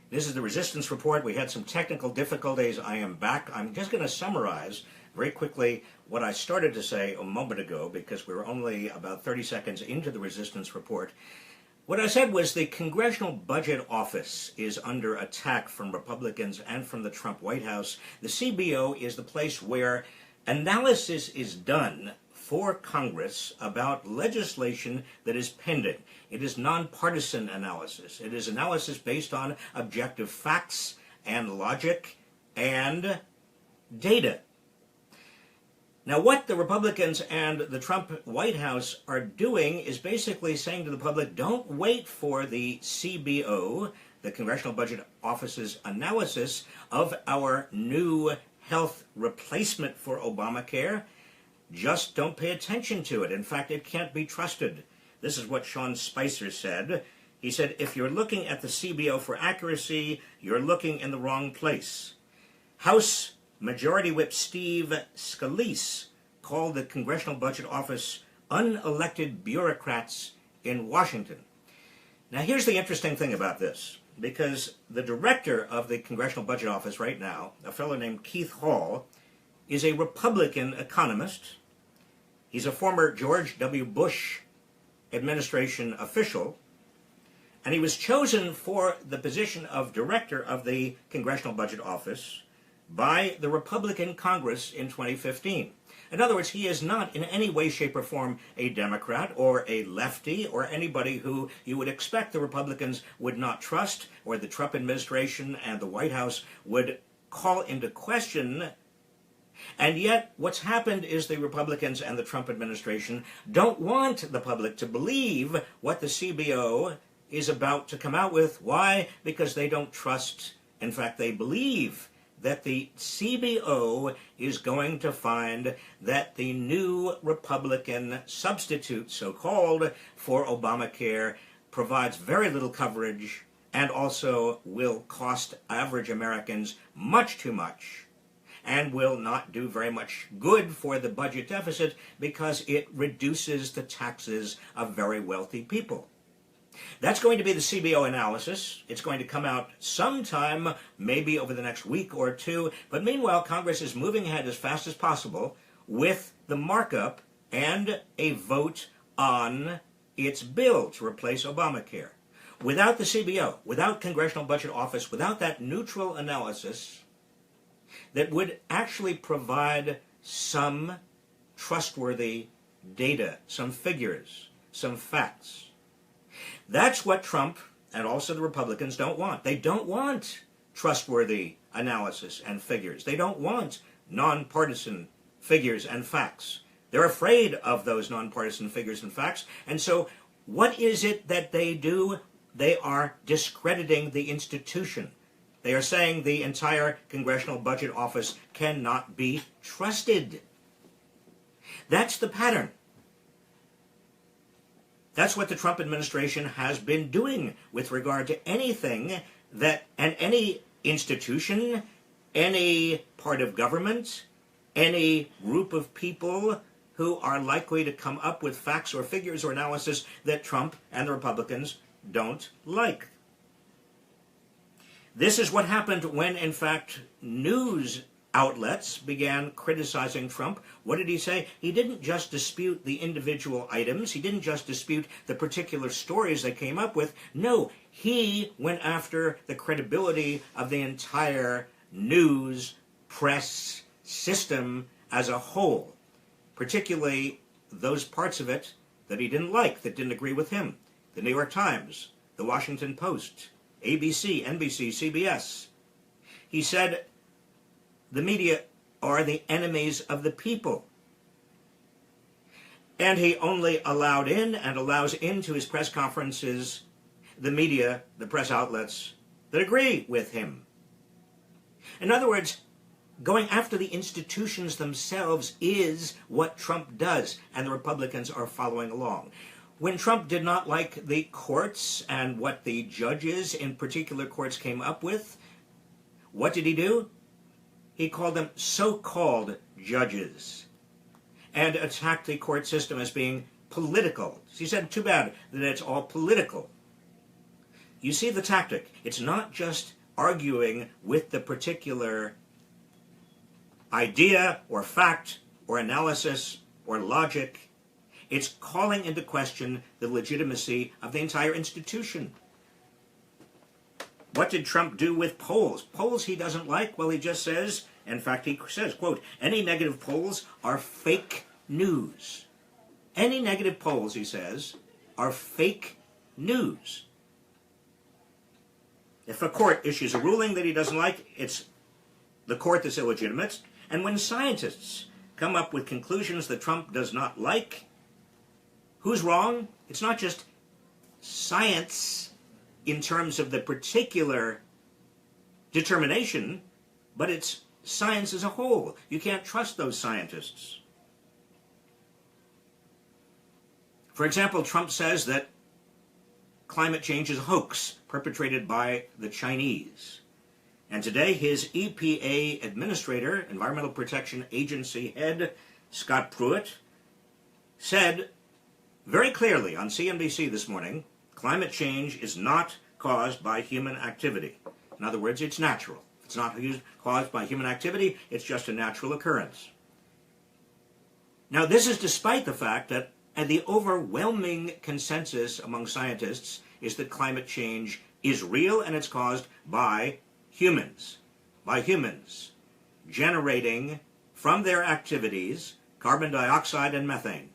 This is the Resistance Report. We had some technical difficulties. I am back. I'm just going to summarize very quickly what I started to say a moment ago, because we were only about 30 seconds into the Resistance Report. What I said was the Congressional Budget Office is under attack from Republicans and from the Trump White House. The CBO is the place where analysis is done for Congress about legislation that is pending. It is nonpartisan analysis. It is analysis based on objective facts and logic and data. Now, what the Republicans and the Trump White House are doing is basically saying to the public, don't wait for the CBO, the Congressional Budget Office's analysis of our new health replacement for Obamacare. Just don't pay attention to it. In fact, it can't be trusted. This is what Sean Spicer said. He said, if you're looking at the CBO for accuracy, you're looking in the wrong place. House Majority Whip Steve Scalise called the Congressional Budget Office unelected bureaucrats in Washington. Now, here's the interesting thing about this, because the director of the Congressional Budget Office right now, a fellow named Keith Hall, is a Republican economist. He's a former George W. Bush administration official, and he was chosen for the position of director of the Congressional Budget Office by the Republican Congress in 2015. In other words, he is not in any way, shape, or form a Democrat or a lefty or anybody who you would expect the Republicans would not trust, or the Trump administration and the White House would call into question. And yet, what's happened is the Republicans and the Trump administration don't want the public to believe what the CBO is about to come out with. Why? Because they don't trust, in fact, they believe that the CBO is going to find that the new Republican substitute, so-called, for Obamacare provides very little coverage and also will cost average Americans much too much, and will not do very much good for the budget deficit because it reduces the taxes of very wealthy people. That's going to be the CBO analysis. It's going to come out sometime, maybe over the next week or two. But meanwhile, Congress is moving ahead as fast as possible with the markup and a vote on its bill to replace Obamacare. Without the CBO, without Congressional Budget Office, without that neutral analysis that would actually provide some trustworthy data, some figures, some facts. That's what Trump and also the Republicans don't want. They don't want trustworthy analysis and figures. They don't want nonpartisan figures and facts. They're afraid of those nonpartisan figures and facts. And so what is it that they do? They are discrediting the institution. They are saying the entire Congressional Budget Office cannot be trusted. That's the pattern. That's what the Trump administration has been doing with regard to anything that, and any institution, any part of government, any group of people who are likely to come up with facts or figures or analysis that Trump and the Republicans don't like. This is what happened when, in fact, news outlets began criticizing Trump. What did he say? He didn't just dispute the individual items. He didn't just dispute the particular stories they came up with. No, he went after the credibility of the entire news press system as a whole, particularly those parts of it that he didn't like, that didn't agree with him. The New York Times, the Washington Post, ABC, NBC, CBS. He said the media are the enemies of the people. And he only allowed in and allows into his press conferences the media, the press outlets that agree with him. In other words, going after the institutions themselves is what Trump does, and the Republicans are following along. When Trump did not like the courts and what the judges in particular courts came up with, what did he do? He called them so-called judges and attacked the court system as being political. He said, too bad that it's all political. you see the tactic. It's not just arguing with the particular idea or fact or analysis or logic. It's calling into question the legitimacy of the entire institution. What did Trump do with polls? Polls he doesn't like? Well, he just says, in fact, he says, quote, any negative polls are fake news. Any negative polls, he says, are fake news. If a court issues a ruling that he doesn't like, it's the court that's illegitimate. And when scientists come up with conclusions that Trump does not like, who's wrong? It's not just science in terms of the particular determination, but it's science as a whole. You can't trust those scientists. For example, Trump says that climate change is a hoax perpetrated by the Chinese. And today, his EPA administrator, Environmental Protection Agency head, Scott Pruitt, said very clearly on CNBC this morning, climate change is not caused by human activity. In other words, it's natural. It's not caused by human activity, it's just a natural occurrence. Now, this is despite the fact that the overwhelming consensus among scientists is that climate change is real and it's caused by humans generating from their activities carbon dioxide and methane.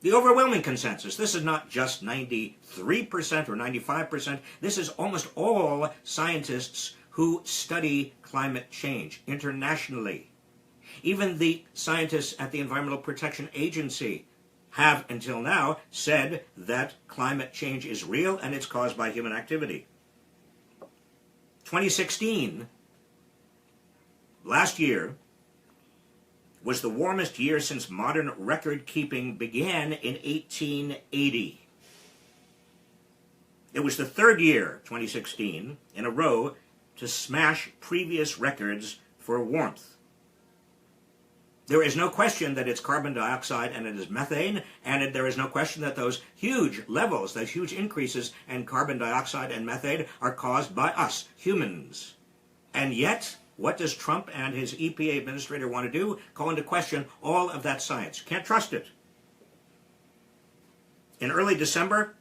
The overwhelming consensus, this is not just 93% or 95%, this is almost all scientists who study climate change internationally. Even the scientists at the Environmental Protection Agency have, until now, said that climate change is real and it's caused by human activity. 2016, last year, was the warmest year since modern record-keeping began in 1880. It was the third year, 2016, in a row to smash previous records for warmth. There is no question that it's carbon dioxide and it is methane, and there is no question that those huge levels, those huge increases in carbon dioxide and methane are caused by us, humans. And yet, what does Trump and his EPA administrator want to do? Call into question all of that science. Can't trust it. In early December,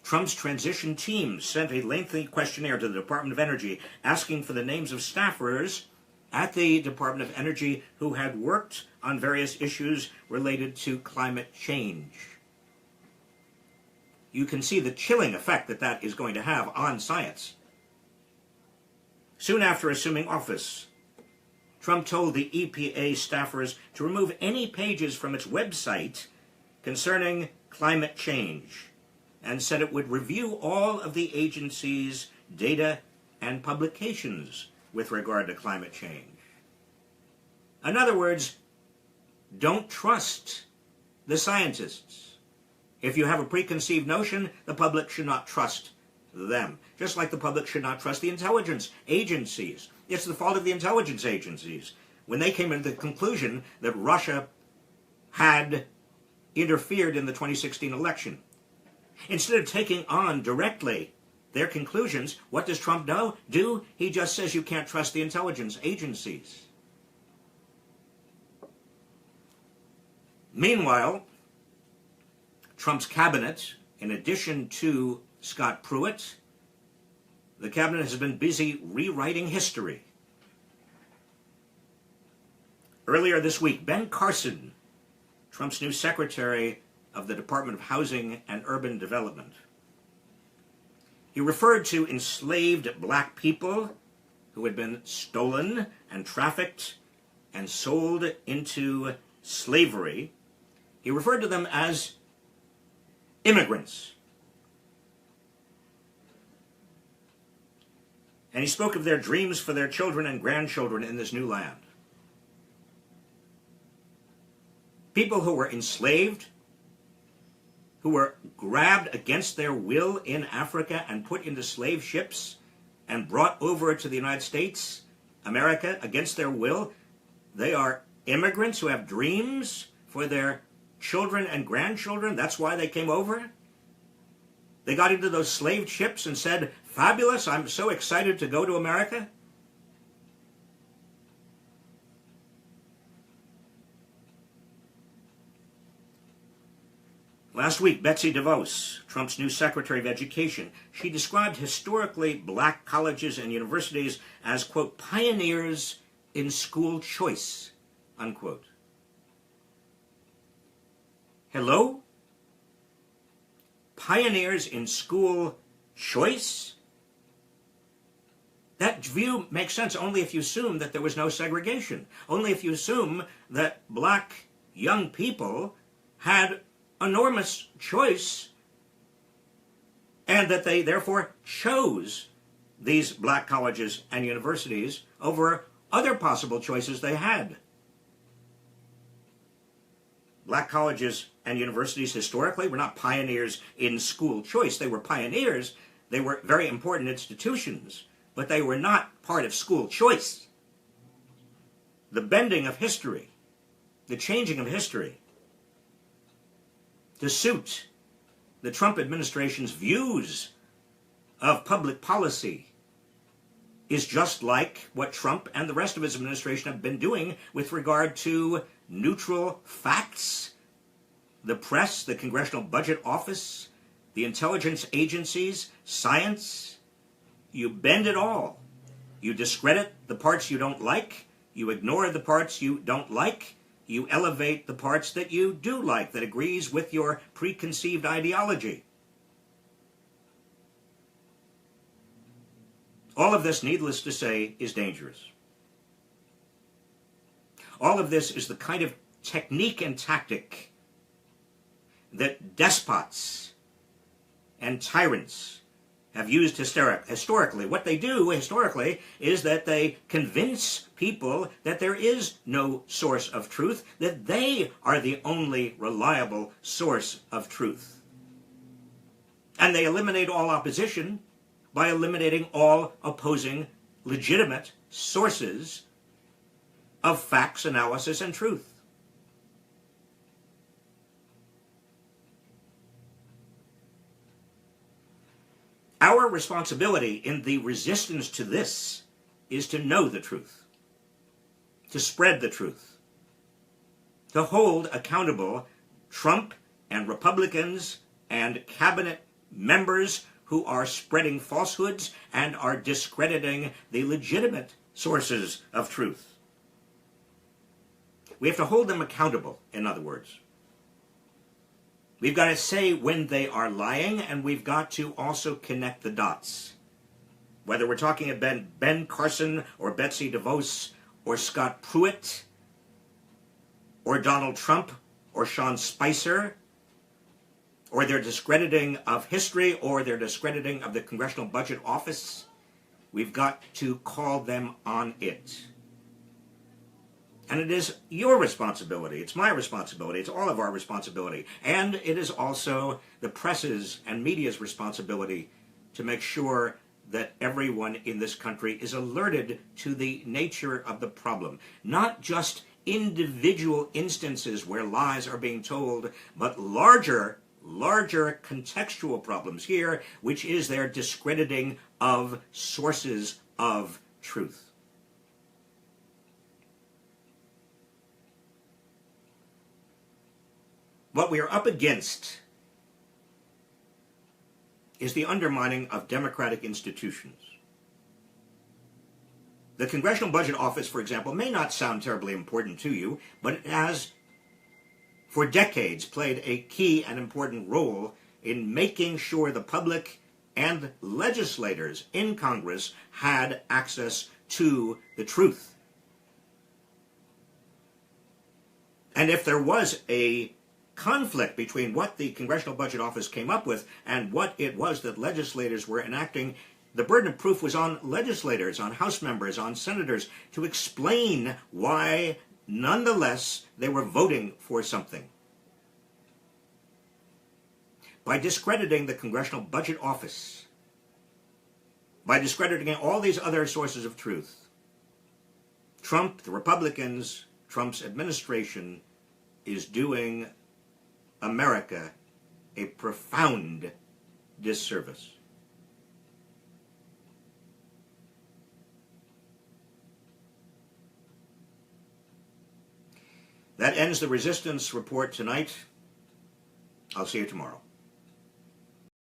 Trump's transition team sent a lengthy questionnaire to the Department of Energy asking for the names of staffers at the Department of Energy who had worked on various issues related to climate change. You can see the chilling effect that that is going to have on science. Soon after assuming office, Trump told the EPA staffers to remove any pages from its website concerning climate change and said it would review all of the agency's data and publications with regard to climate change. In other words, don't trust the scientists. If you have a preconceived notion, the public should not trust them. Just like the public should not trust the intelligence agencies. It's the fault of the intelligence agencies when they came to the conclusion that Russia had interfered in the 2016 election. Instead of taking on directly their conclusions, what does Trump do? He just says you can't trust the intelligence agencies. Meanwhile, Trump's cabinet, in addition to Scott Pruitt, the cabinet has been busy rewriting history. Earlier this week, Ben Carson, Trump's new secretary of the Department of Housing and Urban Development, he referred to enslaved black people who had been stolen and trafficked and sold into slavery. He referred to them as immigrants. And he spoke of their dreams for their children and grandchildren in this new land. People who were enslaved, who were grabbed against their will in Africa and put into slave ships and brought over to the United States, America, against their will. They are immigrants who have dreams for their children and grandchildren. That's why they came over. They got into those slave ships and said, "Fabulous, I'm so excited to go to America"? Last week, Betsy DeVos, Trump's new Secretary of Education, she described historically black colleges and universities as, quote, pioneers in school choice, unquote. Hello? Pioneers in school choice? That view makes sense only if you assume that there was no segregation, only if you assume that black young people had enormous choice and that they therefore chose these black colleges and universities over other possible choices they had. Black colleges and universities historically were not pioneers in school choice. They were pioneers. They were very important institutions, but they were not part of school choice. The bending of history, the changing of history, to suit the Trump administration's views of public policy is just like what Trump and the rest of his administration have been doing with regard to neutral facts, the press, the Congressional Budget Office, the intelligence agencies, science. You bend it all. You discredit the parts you don't like. You ignore the parts you don't like. You elevate the parts that you do like, that agrees with your preconceived ideology. All of this, needless to say, is dangerous. All of this is the kind of technique and tactic that despots and tyrants have used historically. What they do historically is that they convince people that there is no source of truth, that they are the only reliable source of truth. And they eliminate all opposition by eliminating all opposing legitimate sources of facts, analysis, and truth. Our responsibility in the resistance to this is to know the truth, to spread the truth, to hold accountable Trump and Republicans and cabinet members who are spreading falsehoods and are discrediting the legitimate sources of truth. We have to hold them accountable, in other words. We've got to say when they are lying, and we've got to also connect the dots. Whether we're talking about Ben Carson or Betsy DeVos or Scott Pruitt or Donald Trump or Sean Spicer, or their discrediting of history or their discrediting of the Congressional Budget Office, we've got to call them on it. And it is your responsibility, it's my responsibility, it's all of our responsibility, and it is also the press's and media's responsibility to make sure that everyone in this country is alerted to the nature of the problem. Not just individual instances where lies are being told, but larger contextual problems here, which is their discrediting of sources of truth. What we are up against is the undermining of democratic institutions. The Congressional Budget Office, for example, may not sound terribly important to you, but it has, for decades, played a key and important role in making sure the public and legislators in Congress had access to the truth. And if there was a conflict between what the Congressional Budget Office came up with and what it was that legislators were enacting, the burden of proof was on legislators, on House members, on senators, to explain why, nonetheless, they were voting for something. By discrediting the Congressional Budget Office, by discrediting all these other sources of truth, Trump, the Republicans, Trump's administration is doing America a profound disservice. That ends the resistance report tonight. I'll see you tomorrow.